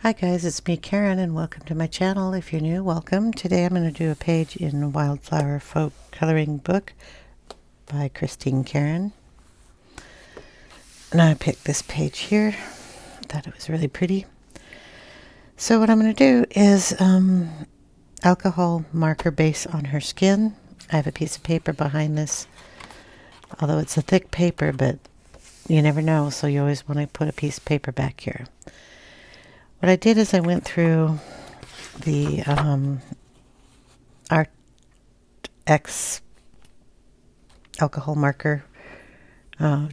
Hi guys, it's me Karen and welcome to my channel. If you're new, welcome. Today I'm going to do a page in Wildflower Folk coloring book by Christine Karen. And I picked this page here. Thought it was really pretty. So what I'm going to do is alcohol marker base on her skin. I have a piece of paper behind this, although it's a thick paper, but you never know, so you always want to put a piece of paper back here. What I did is I went through the Arrtx alcohol marker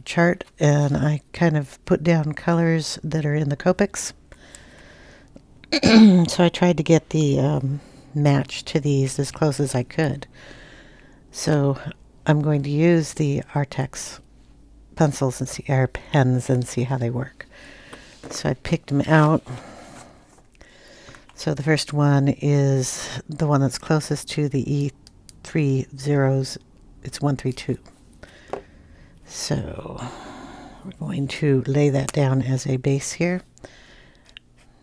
chart, and I kind of put down colors that are in the Copics. So I tried to get the match to these as close as I could. So I'm going to use the Arrtx pencils and pens and see how they work. So I picked them out. So the first one is the one that's closest to the E3 zeros. It's 132. So we're going to lay that down as a base here.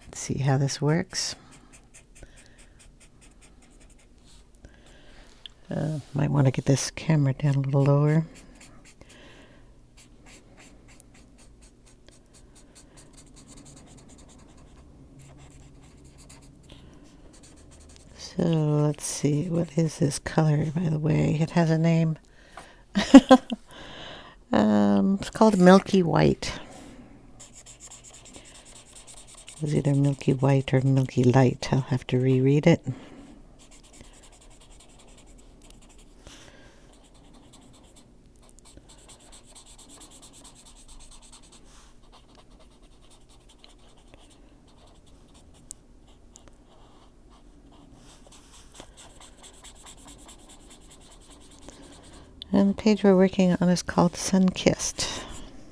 Let's see how this works. Might want to get this camera down a little lower. So let's see, what is this color, by the way? It has a name. It's called Milky White. It was either Milky White or Milky Light. I'll have to reread it. And the page we're working on is called Sunkissed.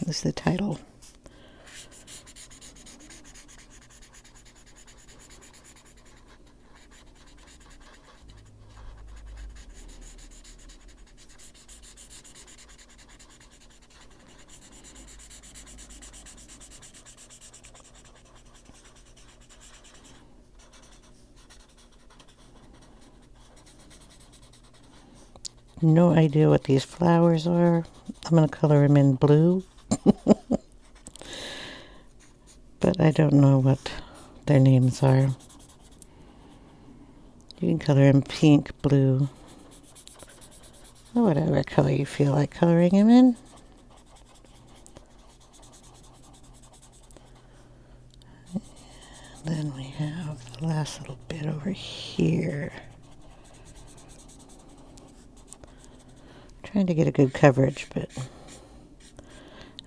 Is the title. No idea what these flowers are. I'm going to color them in blue. But I don't know what their names are. You can color in pink, blue, or whatever color you feel like coloring them in. Then we have the last little bit over here. Trying to get a good coverage, but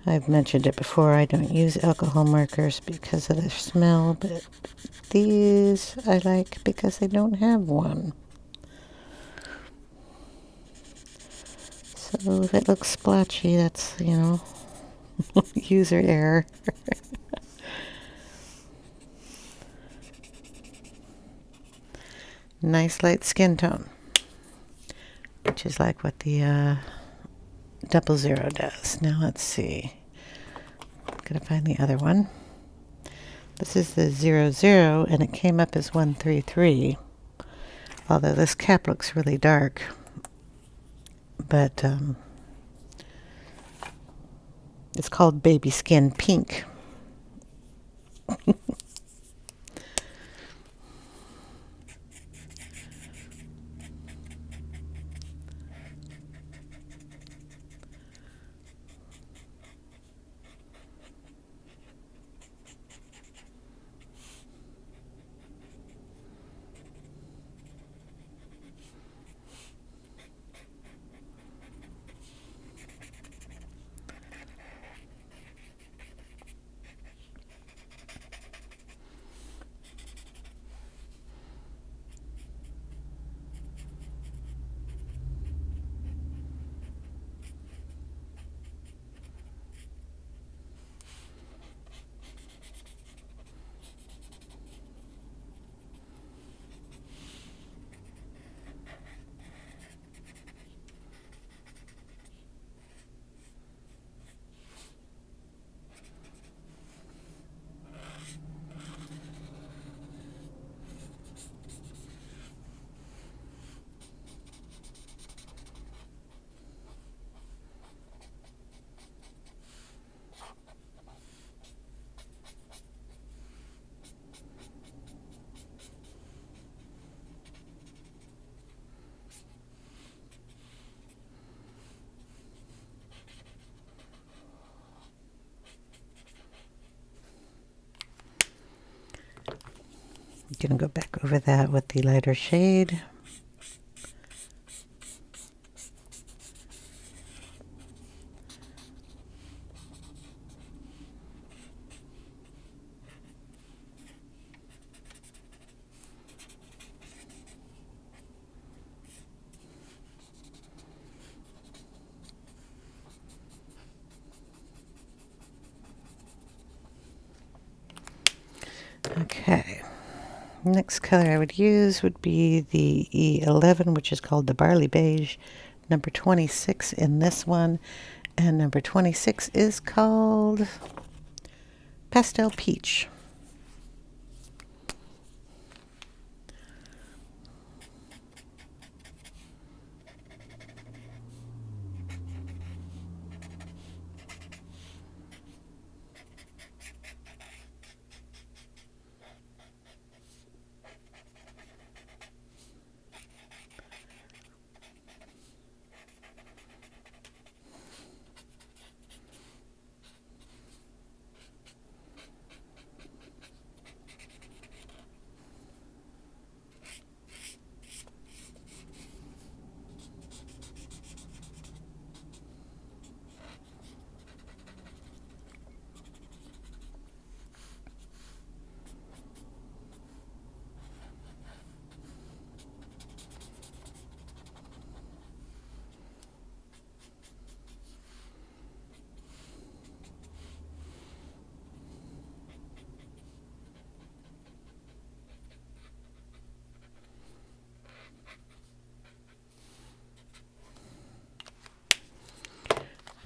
I've mentioned it before. I don't use alcohol markers because of their smell, but these I like because I don't have one. So if it looks splotchy, that's, you know, user error. Nice light skin tone, which is like what the 00 does. Now let's see. I'm gonna find the other one. This is the 00, and it came up as 133. Although this cap looks really dark, but it's called Baby Skin Pink. I'm going to go back over that with the lighter shade. Okay, next color I would use would be the E11, which is called the Barley Beige, number 26 in this one, and number 26 is called Pastel Peach.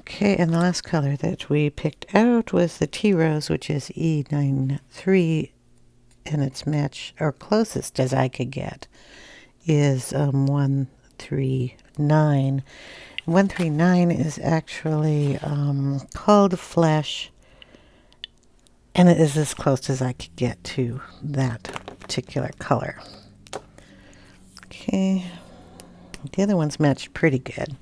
Okay, and the last color that we picked out was the Tea Rose, which is E93, and its match, or closest as I could get, is 139. 139 is actually called Flesh, and it is as close as I could get to that particular color. Okay, the other ones matched pretty good.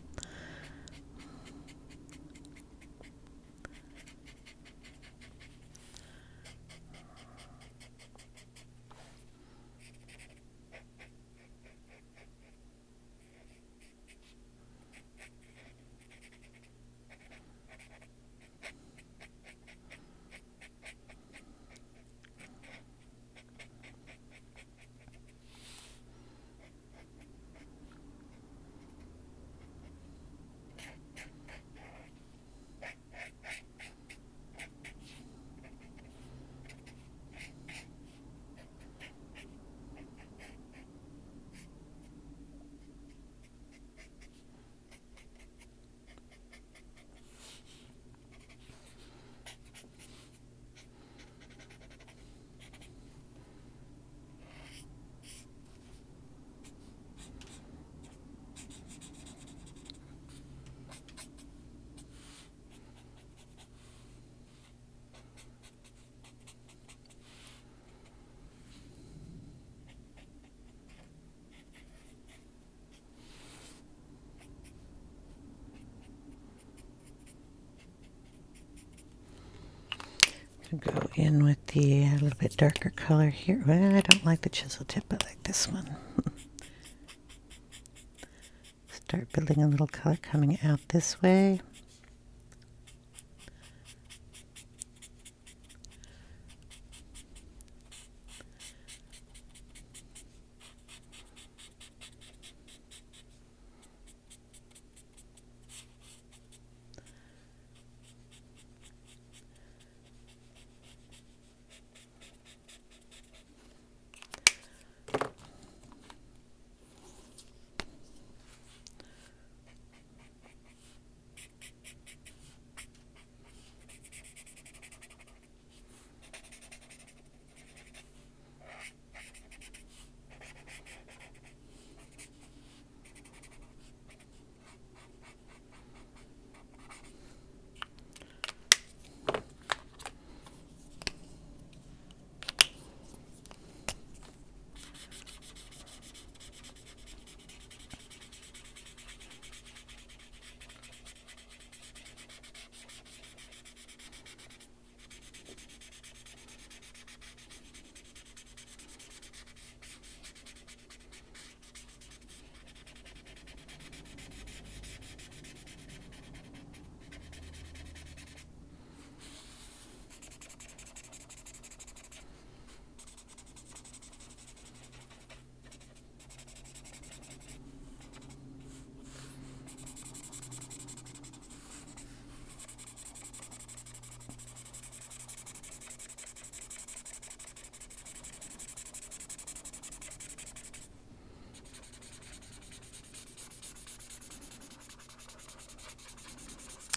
Go in with the little bit darker color here. Well, I don't like the chisel tip, I like this one. Start building a little color coming out this way.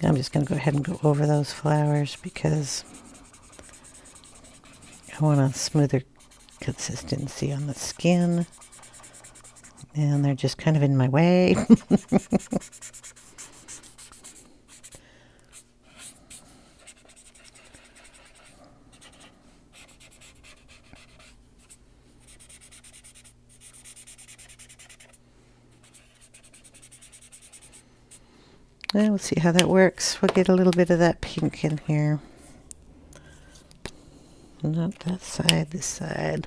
I'm just going to go ahead and go over those flowers because I want a smoother consistency on the skin. And they're just kind of in my way. Well, we'll see how that works. We'll get a little bit of that pink in here. Not that side, this side.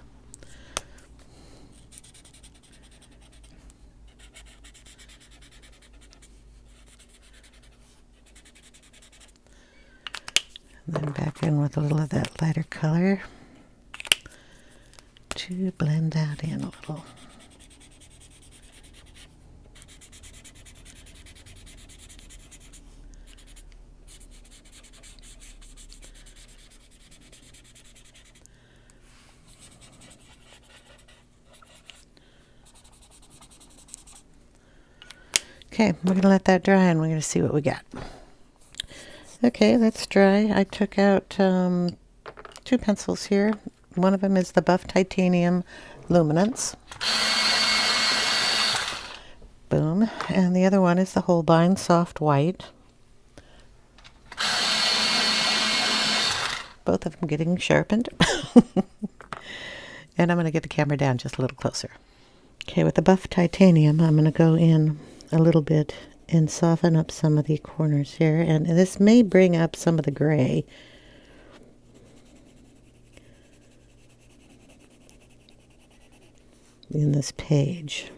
And then back in with a little of that lighter color to blend that in a little. Okay, we're going to let that dry and we're going to see what we got. Okay, that's dry. I took out 2 pencils here. One of them is the Buff Titanium Luminance. Boom. And the other one is the Holbein Soft White. Both of them getting sharpened. And I'm going to get the camera down just a little closer. Okay, with the Buff Titanium, I'm going to go in a little bit and soften up some of the corners here. And this may bring up some of the gray. In this page.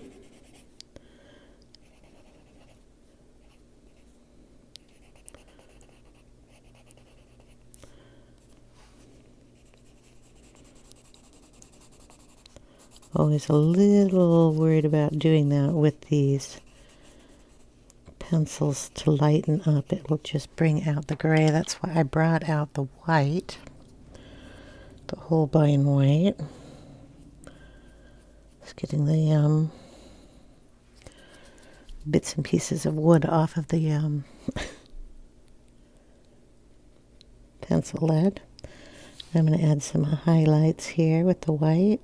Always a little worried about doing that with these pencils to lighten up. It will just bring out the gray. That's why I brought out the white, the Holbein white. Just getting the bits and pieces of wood off of the pencil lead. I'm going to add some highlights here with the white.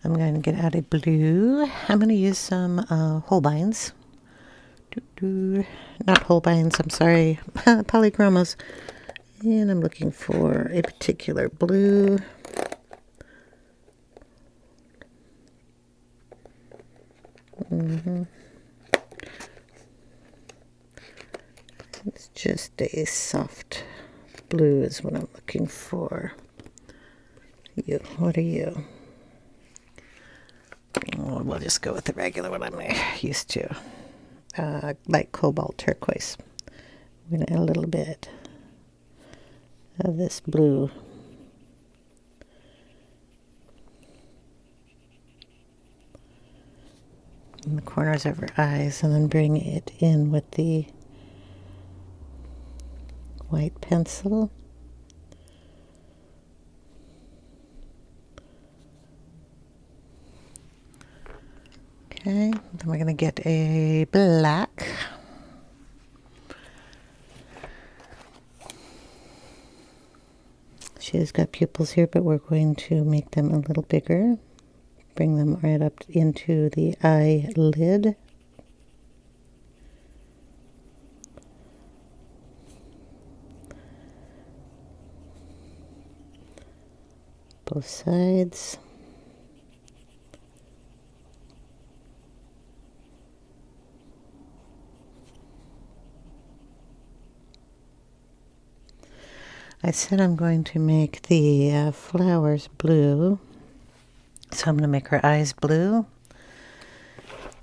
I'm going to get out a blue. I'm going to use some Holbeins. Not Holbeins, I'm sorry. Polychromos. And I'm looking for a particular blue. It's just a soft blue is what I'm looking for. You, what are you? Oh, we'll just go with the regular one I'm used to. Like Cobalt turquoise. We're going to add a little bit of this blue. In the corners of her eyes, and then bring it in with the white pencil. Okay, then we're going to get a black. She has got pupils here, but we're going to make them a little bigger. Bring them right up into the eyelid. both sides. I said I'm going to make the flowers blue, so I'm going to make her eyes blue.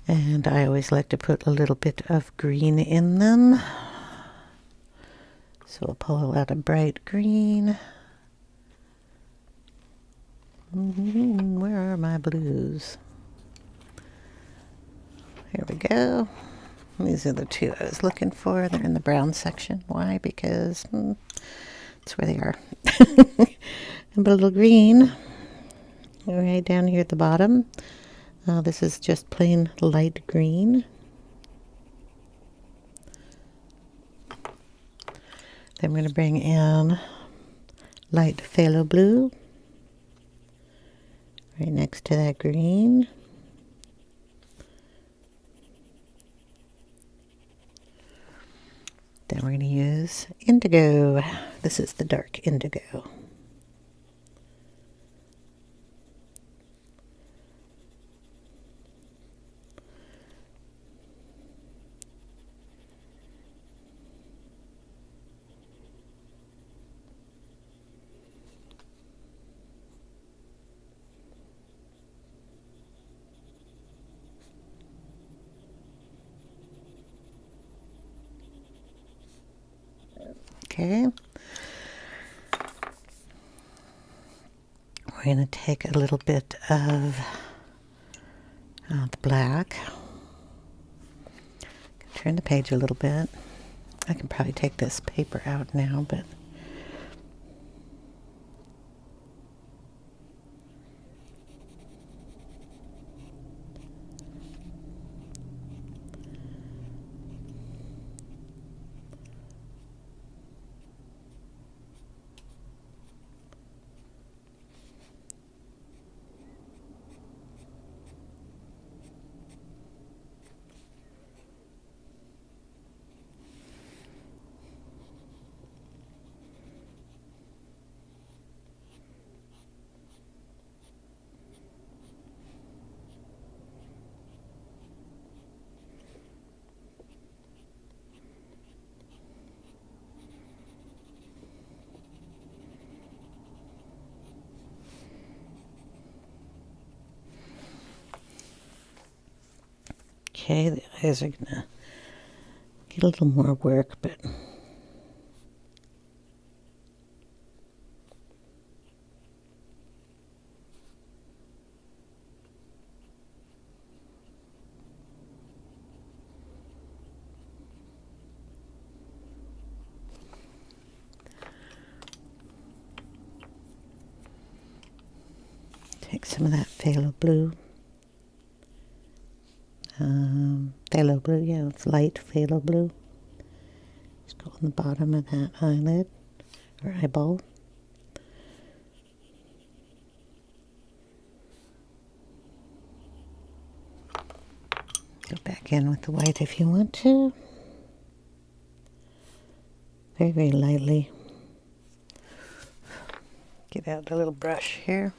And I always like to put a little bit of green in them. So we'll pull out a bright green. Where are my blues? Here we go. These are the two I was looking for. They're in the brown section. Why? Because that's where they are. And a little green right down here at the bottom. This is just plain light green. Then I'm going to bring in light phthalo blue right next to that green. Then we're going to use indigo. This is the dark indigo. Okay. We're going to take a little bit of the black. Turn the page a little bit. I can probably take this paper out now, but okay, the eyes are gonna get a little more work, but take some of that phthalo blue. Phthalo blue, yeah, it's light phthalo blue. Just go on the bottom of that eyelid or eyeball. Go back in with the white if you want to. Very, very lightly. Get out the little brush here.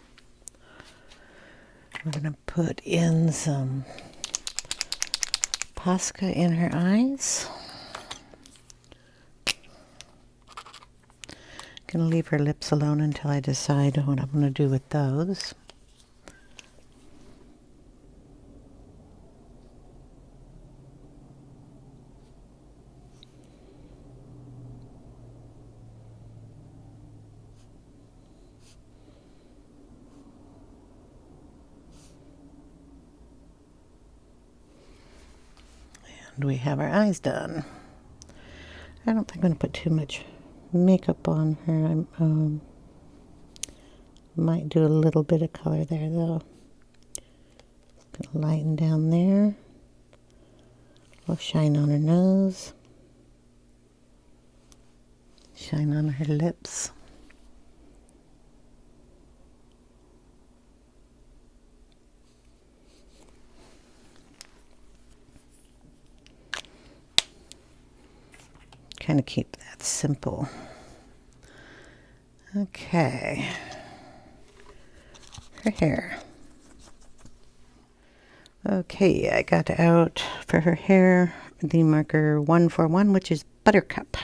We're going to put in some Posca in her eyes. Gonna leave her lips alone until I decide what I'm going to do with those. And we have our eyes done. I don't think I'm going to put too much makeup on her. I might do a little bit of color there though. Just gonna lighten down there. A little shine on her nose. Shine on her lips. Kind of keep that simple. Okay. her hair. Okay, I got out for her hair the marker 141, which is Buttercup.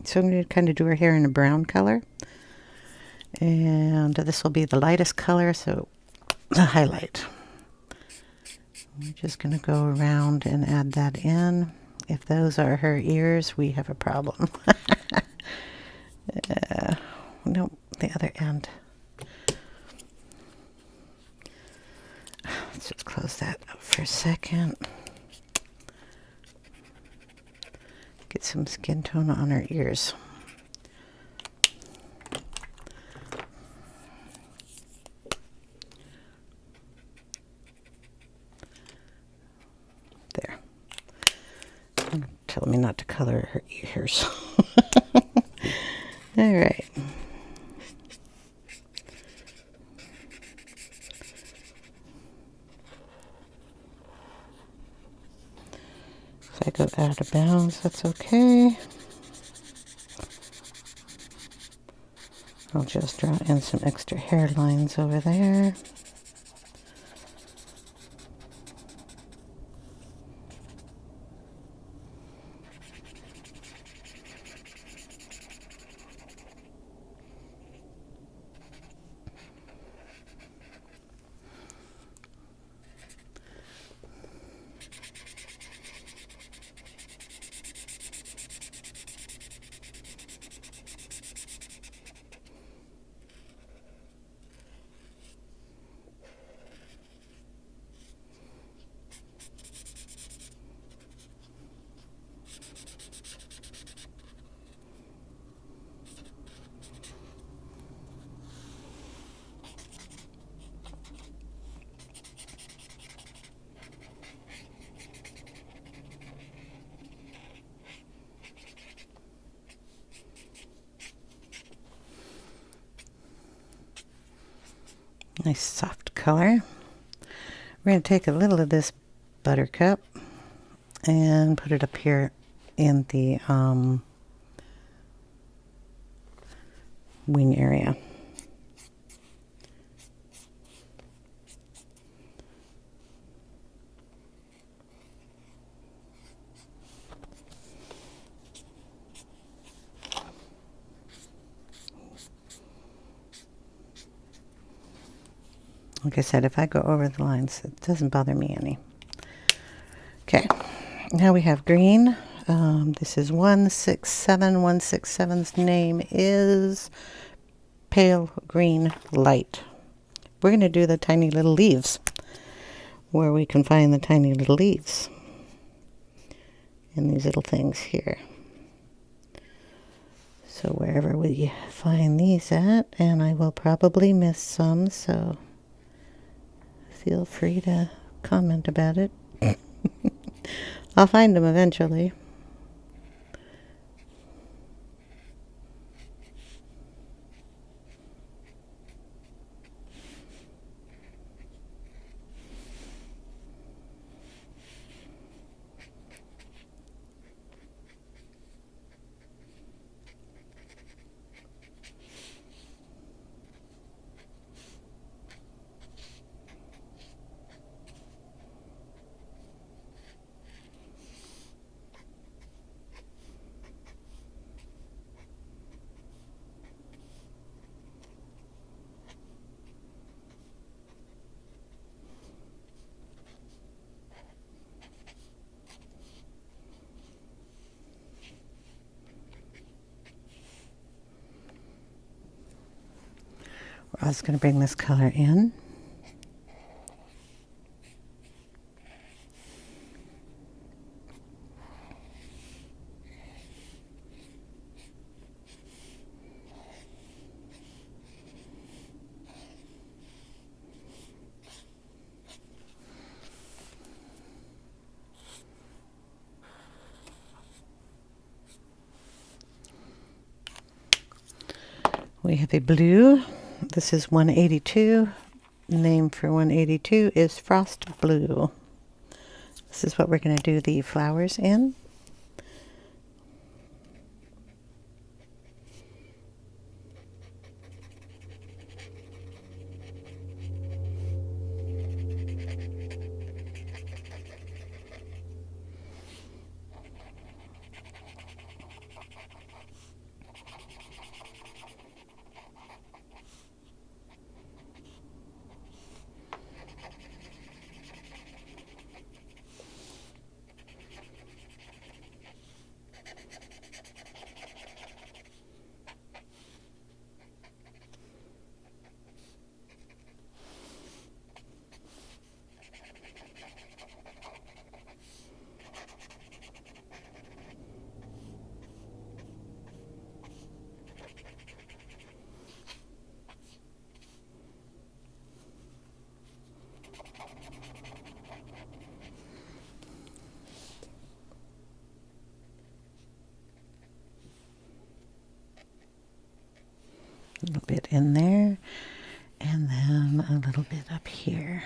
So I'm going to kind of do her hair in a brown color. And this will be the lightest color, so the highlight. We're just going to go around and add that in. If those are her ears, we have a problem. No, the other end. Let's just close that up for a second. Get some skin tone on her ears. There. Telling me not to color her ears. All right. If I go out of bounds, that's okay. I'll just draw in some extra hairlines over there. Nice soft color. We're going to take a little of this Buttercup and put it up here in the wing area. Like I said, if I go over the lines, it doesn't bother me any. Okay, now we have green. This is 167. 167's name is Pale Green Light. We're going to do the tiny little leaves, where we can find the tiny little leaves in these little things here. So wherever we find these at, and I will probably miss some, so feel free to comment about it. I'll find them eventually. I was going to bring this color in. We have a blue. This is 182. Name for 182 is Frost Blue. This is what we're going to do the flowers in. A little bit in there, and then a little bit up here.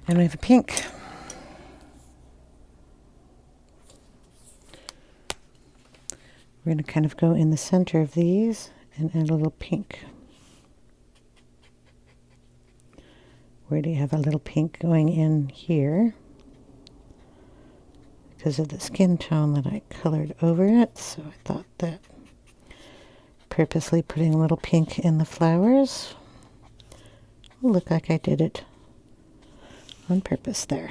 And we have a pink. We're going to kind of go in the center of these and add a little pink. We already have a little pink going in here because of the skin tone that I colored over it. So I thought that purposely putting a little pink in the flowers will look like I did it on purpose there.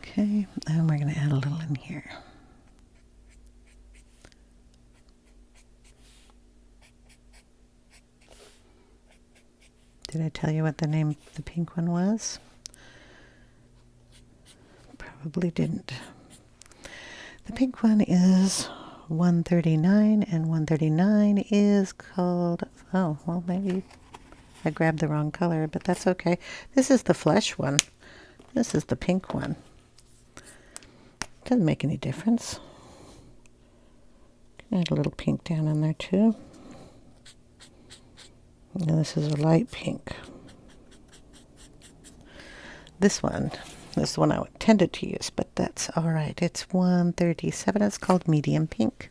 Okay, and we're going to add a little in here. Did I tell you what the name of the pink one was? Probably didn't. The pink one is 139, and 139 is called, oh, well, maybe I grabbed the wrong color, but that's okay. This is the flesh one. This is the pink one. Doesn't make any difference. Can add a little pink down in there too. And this is a light pink. This one is the one I intended to use, but that's all right. It's 137. It's called medium pink.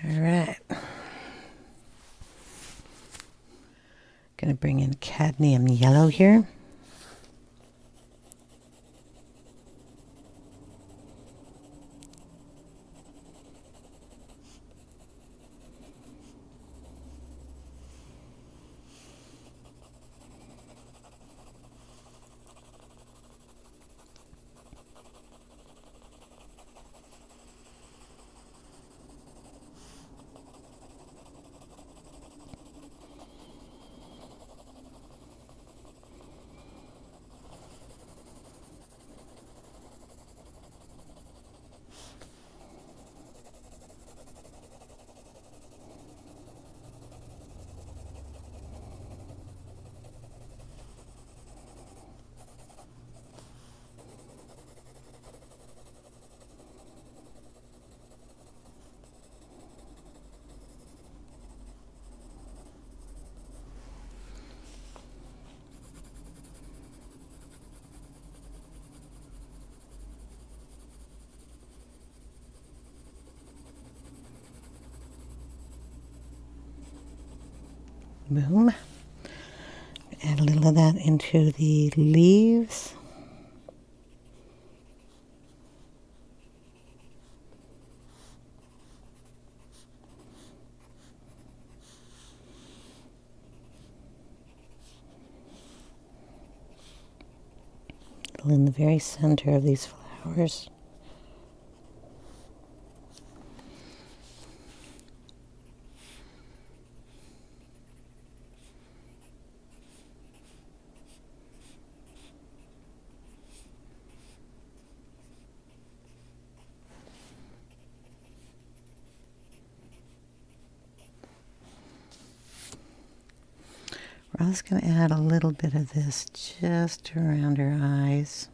All right. Going to bring in Cadmium Yellow here. Boom. Add a little of that into the leaves. In the very center of these flowers. We're also going to add a little bit of this just around her eyes.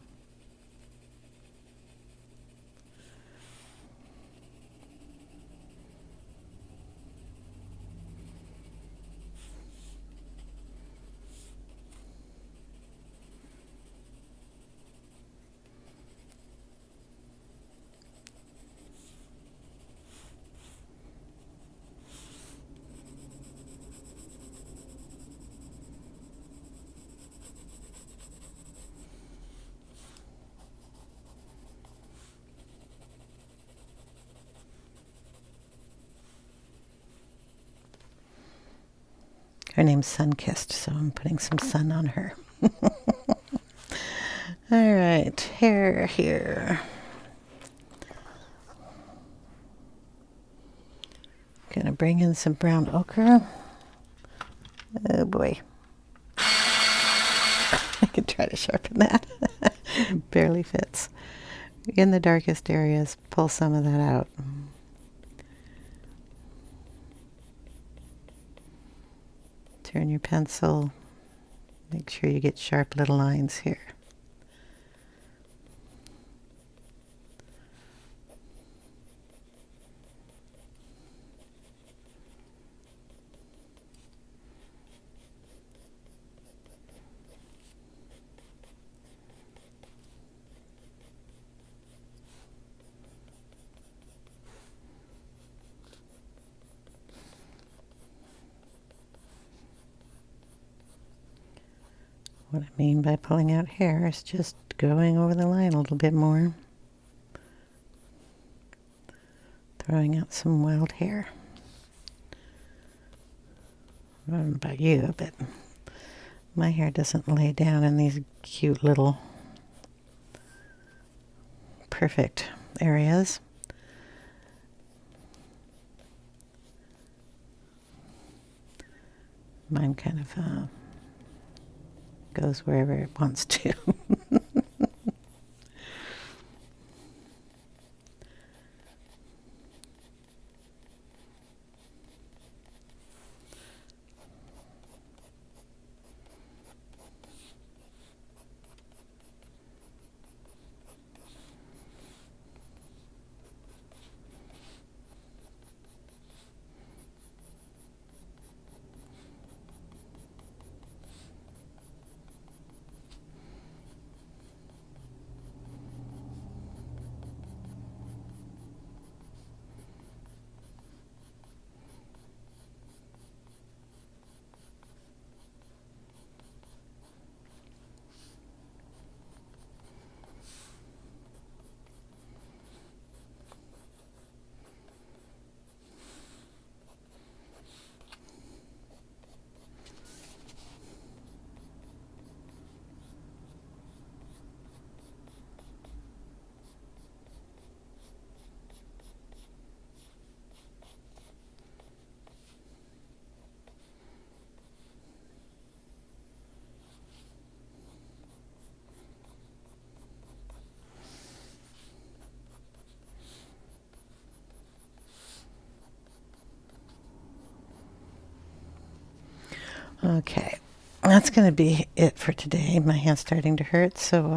Her name's Sunkissed, so I'm putting some sun on her. All right, hair here. Gonna bring in some brown ochre. Oh boy. I could try to sharpen that. Barely fits. In the darkest areas, pull some of that out. Turn your pencil. Make sure you get sharp little lines here. What I mean by pulling out hair is just going over the line a little bit more. Throwing out some wild hair. I don't know about you, but my hair doesn't lay down in these cute little perfect areas. Mine kind of goes wherever it wants to. Okay, that's going to be it for today. My hand's starting to hurt, so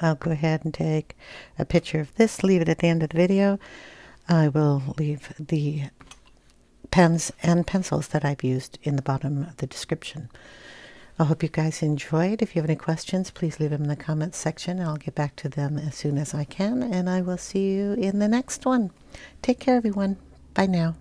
I'll go ahead and take a picture of this, leave it at the end of the video. I will leave the pens and pencils that I've used in the bottom of the description. I hope you guys enjoyed. If you have any questions, please leave them in the comments section. I'll get back to them as soon as I can, and I will see you in the next one. Take care, everyone. Bye now.